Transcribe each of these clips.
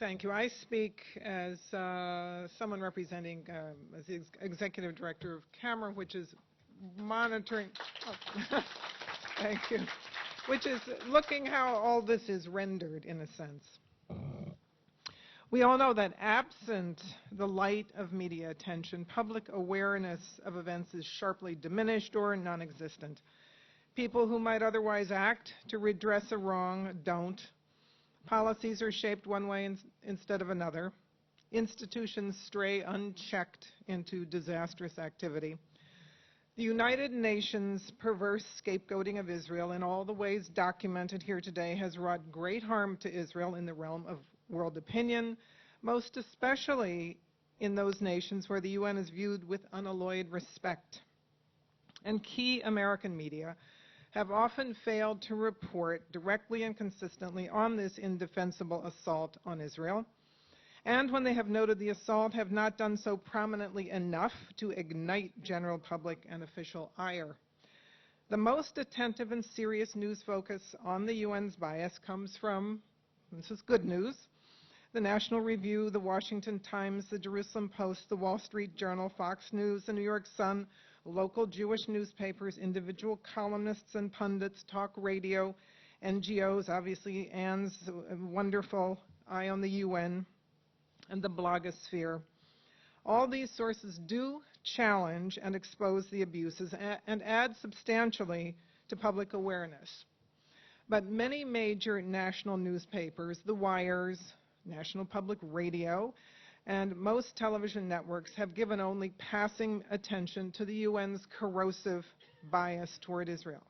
Thank you. I speak as someone representing as the executive director of CAMERA, which is monitoring. Oh, thank you. Which is looking how all this is rendered, in a sense. We all know that absent the light of media attention, public awareness of events is sharply diminished or non-existent. People who might otherwise act to redress a wrong don't. Policies are shaped one way instead of another. Institutions stray unchecked into disastrous activity. The United Nations' perverse scapegoating of Israel in all the ways documented here today has wrought great harm to Israel in the realm of world opinion, most especially in those nations where the UN is viewed with unalloyed respect. And key American media have often failed to report directly and consistently on this indefensible assault on Israel. And when they have noted the assault, have not done so prominently enough to ignite general public and official ire. The most attentive and serious news focus on the UN's bias comes from, this is good news, the National Review, the Washington Times, the Jerusalem Post, the Wall Street Journal, Fox News, the New York Sun, local Jewish newspapers, individual columnists and pundits, talk radio, NGOs, obviously Anne's wonderful Eye on the UN, and the blogosphere. All these sources do challenge and expose the abuses and add substantially to public awareness. But many major national newspapers, the Wires, National Public Radio, and most television networks have given only passing attention to the UN's corrosive bias toward Israel.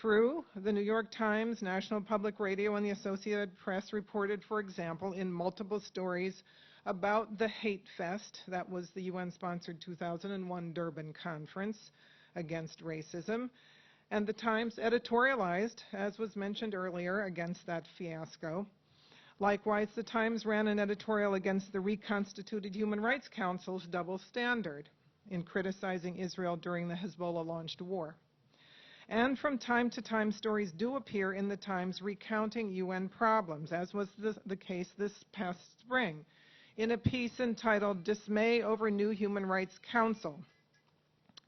True, the New York Times, National Public Radio, and the Associated Press reported, for example, in multiple stories about the Hate Fest, that was the UN-sponsored 2001 Durban Conference against racism, and the Times editorialized, as was mentioned earlier, against that fiasco. Likewise, the Times ran an editorial against the reconstituted Human Rights Council's double standard in criticizing Israel during the Hezbollah-launched war. And from time to time, stories do appear in the Times recounting UN problems, as was the case this past spring, in a piece entitled "Dismay Over New Human Rights Council,"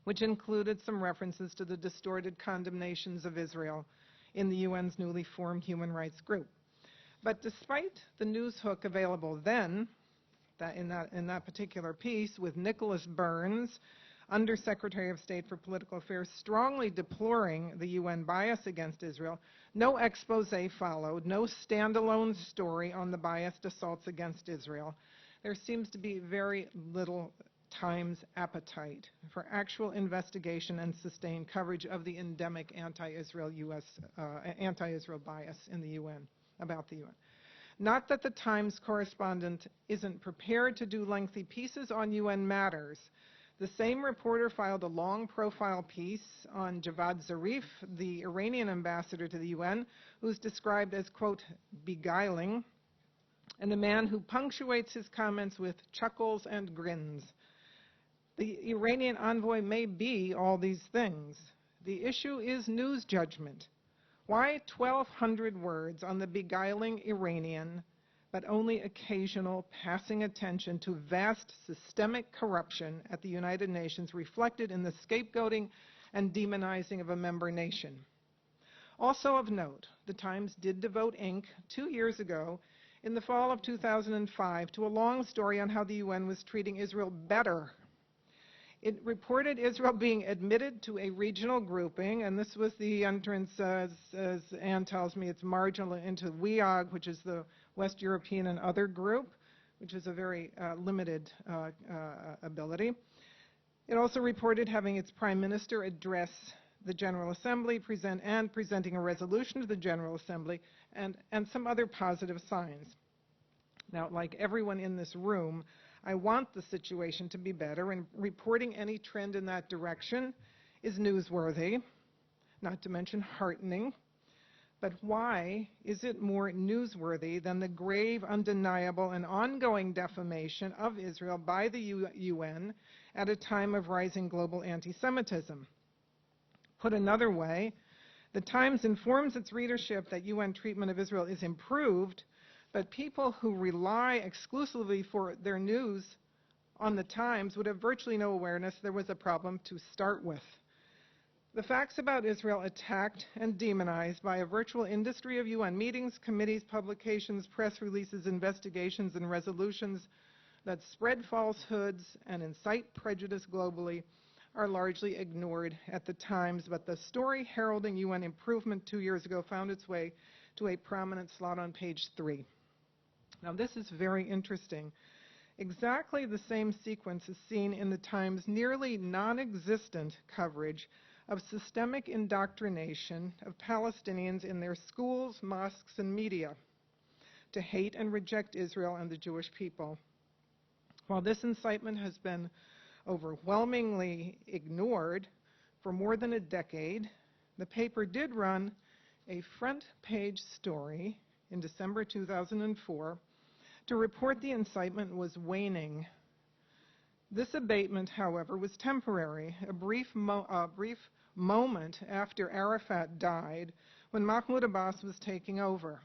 which included some references to the distorted condemnations of Israel in the UN's newly formed Human Rights Group. But despite the news hook available then, in that particular piece, with Nicholas Burns, Undersecretary of State for Political Affairs, strongly deploring the UN bias against Israel, no expose followed, no standalone story on the biased assaults against Israel. There seems to be very little Times appetite for actual investigation and sustained coverage of the endemic anti-Israel bias in the UN, about the UN. Not that the Times correspondent isn't prepared to do lengthy pieces on UN matters. The same reporter filed a long profile piece on Javad Zarif, the Iranian ambassador to the UN, who's described as, quote, beguiling, and a man who punctuates his comments with chuckles and grins. The Iranian envoy may be all these things. The issue is news judgment. Why 1,200 words on the beguiling Iranian, but only occasional passing attention to vast systemic corruption at the United Nations reflected in the scapegoating and demonizing of a member nation? Also of note, the Times did devote ink 2 years ago, in the fall of 2005, to a long story on how the UN was treating Israel better. It reported Israel being admitted to a regional grouping, and this was the entrance, as Anne tells me, it's marginal into WEOG, which is the West European and Other Group, which is a very limited ability. It also reported having its Prime Minister address the General Assembly, presenting a resolution to the General Assembly, and some other positive signs. Now, like everyone in this room, I want the situation to be better, and reporting any trend in that direction is newsworthy, not to mention heartening. But why is it more newsworthy than the grave, undeniable, and ongoing defamation of Israel by the UN at a time of rising global anti-Semitism? Put another way, the Times informs its readership that UN treatment of Israel is improved, But people who rely exclusively for their news on the Times would have virtually no awareness there was a problem to start with. The facts about Israel attacked and demonized by a virtual industry of UN meetings, committees, publications, press releases, investigations, and resolutions that spread falsehoods and incite prejudice globally are largely ignored at the Times, but the story heralding UN improvement 2 years ago found its way to a prominent slot on page 3. Now, this is very interesting. Exactly the same sequence is seen in the Times' nearly non-existent coverage of systemic indoctrination of Palestinians in their schools, mosques, and media to hate and reject Israel and the Jewish people. While this incitement has been overwhelmingly ignored for more than a decade, the paper did run a front-page story in December 2004 to report the incitement was waning. This abatement, however, was temporary, a brief moment after Arafat died when Mahmoud Abbas was taking over.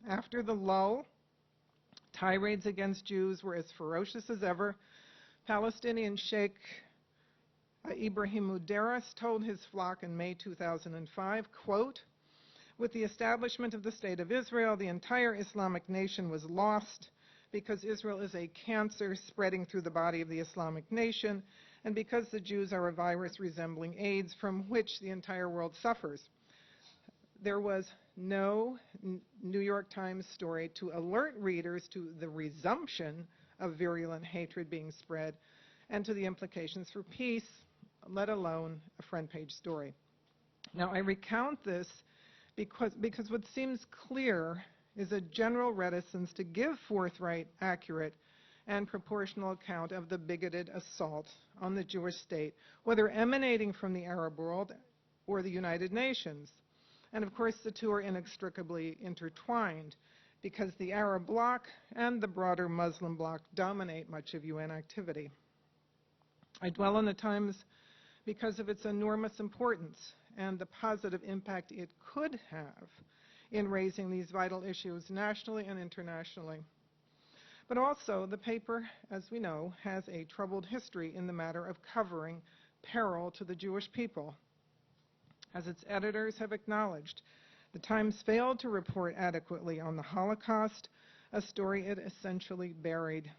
After the lull, tirades against Jews were as ferocious as ever. Palestinian Sheikh Ibrahim Muderis told his flock in May 2005, quote, "With the establishment of the State of Israel, the entire Islamic nation was lost because Israel is a cancer spreading through the body of the Islamic nation and because the Jews are a virus resembling AIDS from which the entire world suffers." There was no New York Times story to alert readers to the resumption of virulent hatred being spread and to the implications for peace, let alone a front-page story. Now, I recount this because what seems clear is a general reticence to give forthright, accurate, and proportional account of the bigoted assault on the Jewish state, whether emanating from the Arab world or the United Nations. And of course, the two are inextricably intertwined because the Arab bloc and the broader Muslim bloc dominate much of UN activity. I dwell on the Times because of its enormous importance and the positive impact it could have in raising these vital issues nationally and internationally. But also, the paper, as we know, has a troubled history in the matter of covering peril to the Jewish people. As its editors have acknowledged, the Times failed to report adequately on the Holocaust, a story it essentially buried.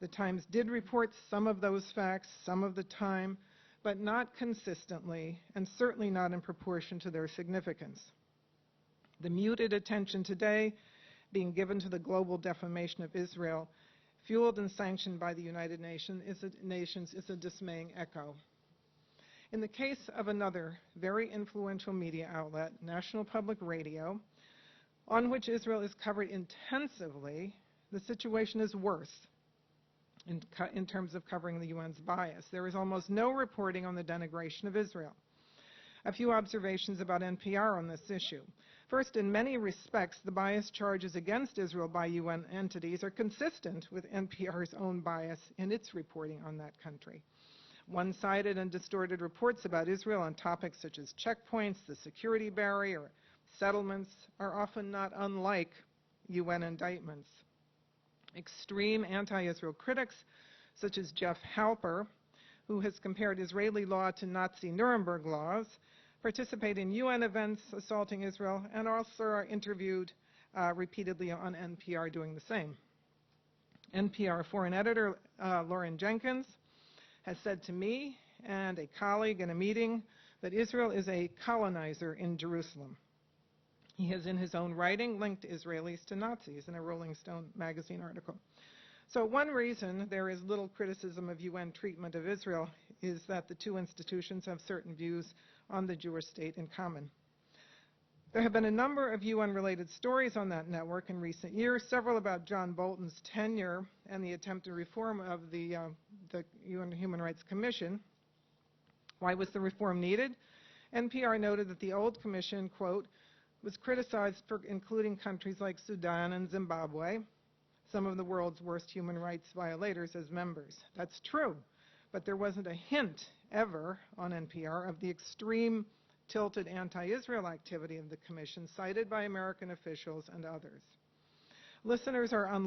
The Times did report some of those facts some of the time, but not consistently, and certainly not in proportion to their significance. The muted attention today being given to the global defamation of Israel, fueled and sanctioned by the United Nations, is a dismaying echo. In the case of another very influential media outlet, National Public Radio, on which Israel is covered intensively, the situation is worse in terms of covering the UN's bias. There is almost no reporting on the denigration of Israel. A few observations about NPR on this issue. First, in many respects, the bias charges against Israel by UN entities are consistent with NPR's own bias in its reporting on that country. One-sided and distorted reports about Israel on topics such as checkpoints, the security barrier, settlements are often not unlike UN indictments. Extreme anti-Israel critics, such as Jeff Halper, who has compared Israeli law to Nazi Nuremberg laws, participate in UN events assaulting Israel, and also are interviewed repeatedly on NPR doing the same. NPR foreign editor Lauren Jenkins has said to me and a colleague in a meeting that Israel is a colonizer in Jerusalem. He has, in his own writing, linked Israelis to Nazis in a Rolling Stone magazine article. So one reason there is little criticism of UN treatment of Israel is that the two institutions have certain views on the Jewish state in common. There have been a number of UN-related stories on that network in recent years, several about John Bolton's tenure and the attempted reform of the UN Human Rights Commission. Why was the reform needed? NPR noted that the old commission, quote, was criticized for including countries like Sudan and Zimbabwe, some of the world's worst human rights violators, as members. That's true, but there wasn't a hint ever on NPR of the extreme tilted anti-Israel activity of the Commission cited by American officials and others. Listeners are